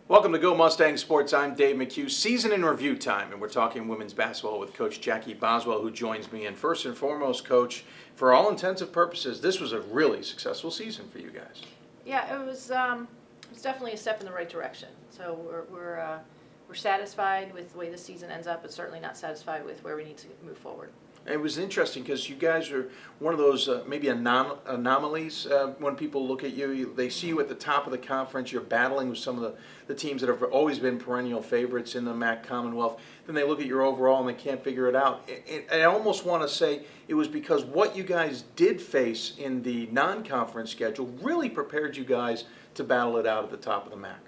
Welcome to Go Mustangs Sports. I'm Dave McHugh. Season in review time, and we're talking women's basketball with Coach Jackie Boswell, who joins me. And first and foremost, Coach, for all intensive purposes, this was a really successful season for you guys. Yeah, it was definitely a step in the right direction. So we're satisfied with the way the season ends up, but certainly not satisfied with where we need to move forward. It was interesting because you guys are one of those maybe anomalies. When people look at you, they see you at the top of the conference. You're battling with some of the teams that have always been perennial favorites in the MAC Commonwealth. Then they look at your overall and they can't figure it out. I almost want to say it was because what you guys did face in the non-conference schedule really prepared you guys to battle it out at the top of the MAC.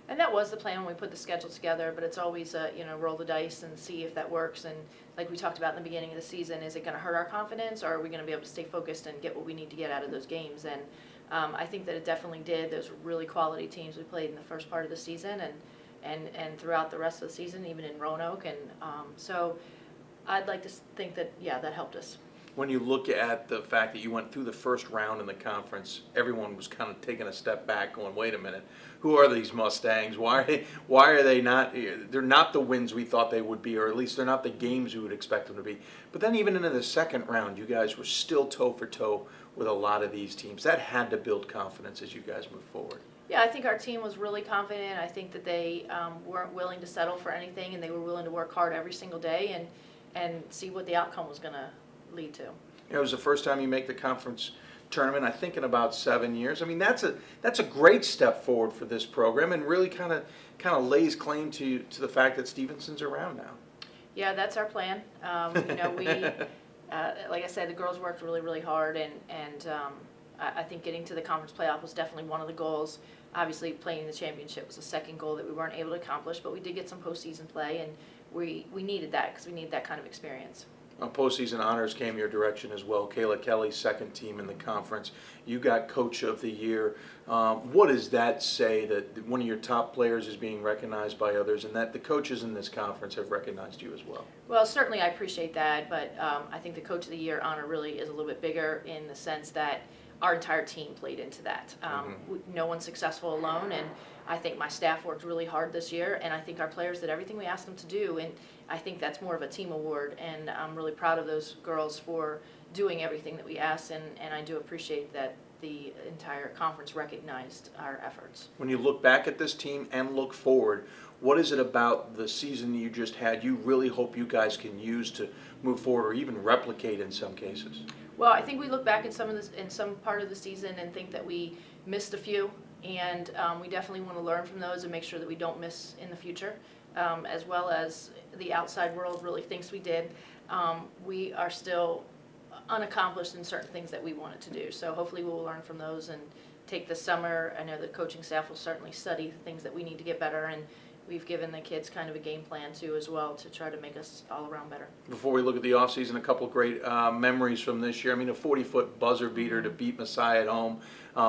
And that was the plan when we put the schedule together, but it's always roll the dice and see if that works. And like we talked about in the beginning of the season, is it going to hurt our confidence, or are we going to be able to stay focused and get what we need to get out of those games? And I think that it definitely did. Those were really quality teams we played in the first part of the season and throughout the rest of the season, even in Roanoke. And so I'd like to think that, yeah, that helped us. When you look at the fact that you went through the first round in the conference, everyone was kind of taking a step back going, wait a minute, who are these Mustangs? Why are they not, they're not the wins we thought they would be, or at least they're not the games we would expect them to be. But then even into the second round, you guys were still toe for toe with a lot of these teams. That had to build confidence as you guys move forward. Yeah, I think our team was really confident. I think that they weren't willing to settle for anything, and they were willing to work hard every single day and see what the outcome was going to lead to. It was the first time you make the conference tournament, I think, in about 7 years. I mean, that's a great step forward for this program, and really kind of lays claim to the fact that Stevenson's around now. Yeah, that's our plan. We like I said, the girls worked really, really hard, and I think getting to the conference playoff was definitely one of the goals. Obviously, playing the championship was the second goal that we weren't able to accomplish, but we did get some postseason play, and we needed that because we needed that kind of experience. Postseason honors came your direction as well. Kayla Kelly, second team in the conference. You got Coach of the Year. What does that say that one of your top players is being recognized by others, and that the coaches in this conference have recognized you as well? Well, certainly I appreciate that, but I think the Coach of the Year honor really is a little bit bigger in the sense that our entire team played into that. No one's successful alone, and I think my staff worked really hard this year, and I think our players did everything we asked them to do, and I think that's more of a team award, and I'm really proud of those girls for doing everything that we asked, and I do appreciate that the entire conference recognized our efforts. When you look back at this team and look forward, what is it about the season you just had you really hope you guys can use to move forward or even replicate in some cases? Well, I think we look back at some part of the season and think that we missed a few, and we definitely want to learn from those and make sure that we don't miss in the future, as well as the outside world really thinks we did. We are still unaccomplished in certain things that we wanted to do, so hopefully we will learn from those and take the summer. I know the coaching staff will certainly study the things that we need to get better, and we've given the kids kind of a game plan too as well to try to make us all around better. Before we look at the offseason, a couple of great memories from this year. I mean, a 40-foot buzzer beater to beat Messiah at home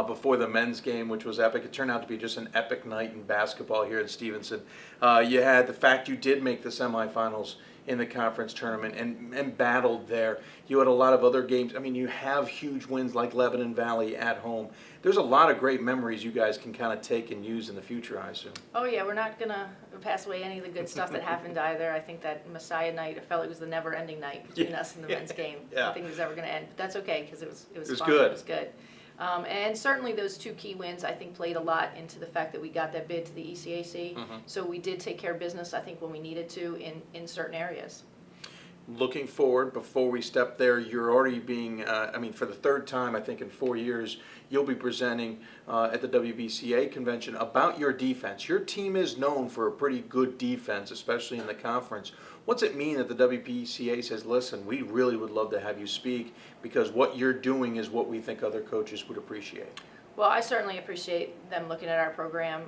before the men's game, which was epic. It turned out to be just an epic night in basketball here at Stevenson. You had the fact you did make the semifinals in the conference tournament and battled there. You had a lot of other games. I mean, you have huge wins like Lebanon Valley at home. There's a lot of great memories you guys can kind of take and use in the future, I assume. Oh yeah, we're not gonna pass away any of the good stuff that happened either. I think that Messiah night, I felt it was the never-ending night between us and the men's game. Yeah. Nothing was ever gonna end, but that's okay because it was fun. Good. It was good. And certainly those two key wins, I think, played a lot into the fact that we got that bid to the ECAC. So we did take care of business, I think, when we needed to in certain areas. Looking forward, before we step there, you're already being, for the third time, I think, in 4 years, you'll be presenting at the WBCA convention about your defense. Your team is known for a pretty good defense, especially in the conference. What's it mean that the WBCA says, listen, we really would love to have you speak because what you're doing is what we think other coaches would appreciate? Well, I certainly appreciate them looking at our program.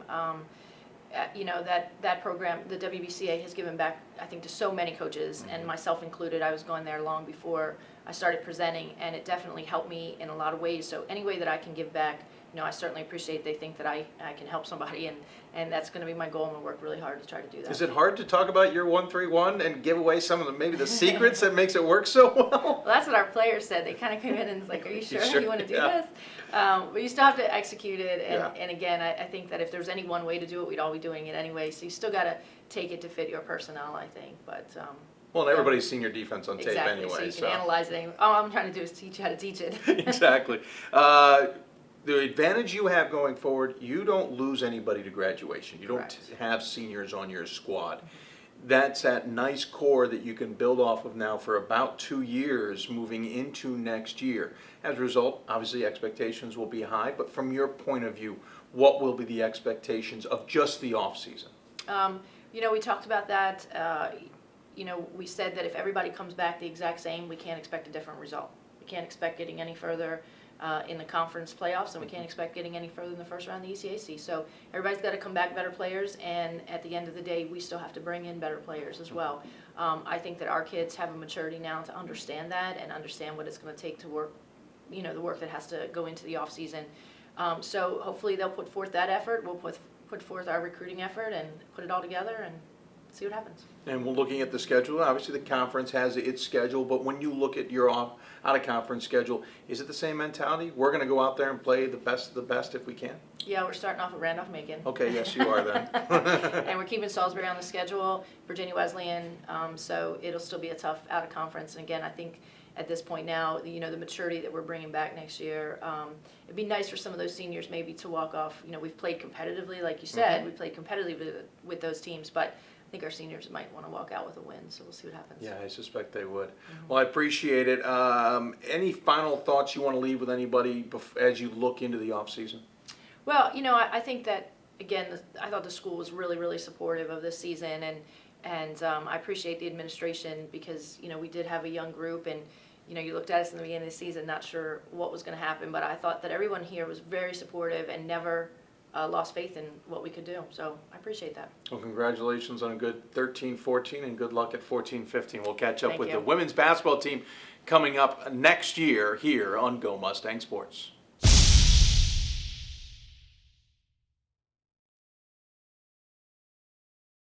That program, the WBCA has given back, I think, to so many coaches, and myself included. I was going there long before I started presenting, and it definitely helped me in a lot of ways. So any way that I can give back, I certainly appreciate they think that I can help somebody, and that's going to be my goal. I'm going to work really hard to try to do that. Is it hard to talk about your 131 and give away some of maybe the secrets that makes it work so well? Well, that's what our players said. They kind of came in and was like, are you sure you want to do this? But you still have to execute it, and again, I think that if there's any one way to do it, we'd all be doing it anyway. So you still got to take it to fit your personnel, I think. But well, and everybody's seen your defense on tape anyway. So you can analyze it. All I'm trying to do is teach you how to teach it. Exactly. The advantage you have going forward, you don't lose anybody to graduation. You don't have seniors on your squad. That's that nice core that you can build off of now for about 2 years moving into next year. As a result, obviously expectations will be high, but from your point of view, what will be the expectations of just the off season? We talked about that. We said that if everybody comes back the exact same, we can't expect a different result. We can't expect getting any further in the conference playoffs, and we can't expect getting any further in the first round of the ECAC. So everybody's got to come back better players, and at the end of the day, we still have to bring in better players as well. I think that our kids have a maturity now to understand that and understand what it's going to take to work, the work that has to go into the off season. So hopefully they'll put forth that effort. We'll put forth our recruiting effort and put it all together and see what happens. And we're looking at the schedule. Obviously, the conference has its schedule, but when you look at your out-of-conference schedule, is it the same mentality? We're going to go out there and play the best of the best if we can? Yeah, we're starting off at Randolph-Macon. Okay, yes, you are then. And we're keeping Salisbury on the schedule, Virginia Wesleyan, so it'll still be a tough out-of-conference. And again, I think at this point now, the maturity that we're bringing back next year, it'd be nice for some of those seniors maybe to walk off. We've played competitively, like you said, we played competitively with those teams, but I think our seniors might want to walk out with a win, so we'll see what happens. Yeah, I suspect they would. Well, I appreciate it. Any final thoughts you want to leave with anybody as you look into the off season? Well, I think that, again, I thought the school was really, really supportive of this season, and I appreciate the administration because, we did have a young group, and, you looked at us in the beginning of the season, not sure what was going to happen, but I thought that everyone here was very supportive and never lost faith in what we could do. So I appreciate that. Well, congratulations on a good 13-14 and good luck at 14-15. We'll catch up Thank with you. the women's basketball team coming up next year here on Go Mustang Sports.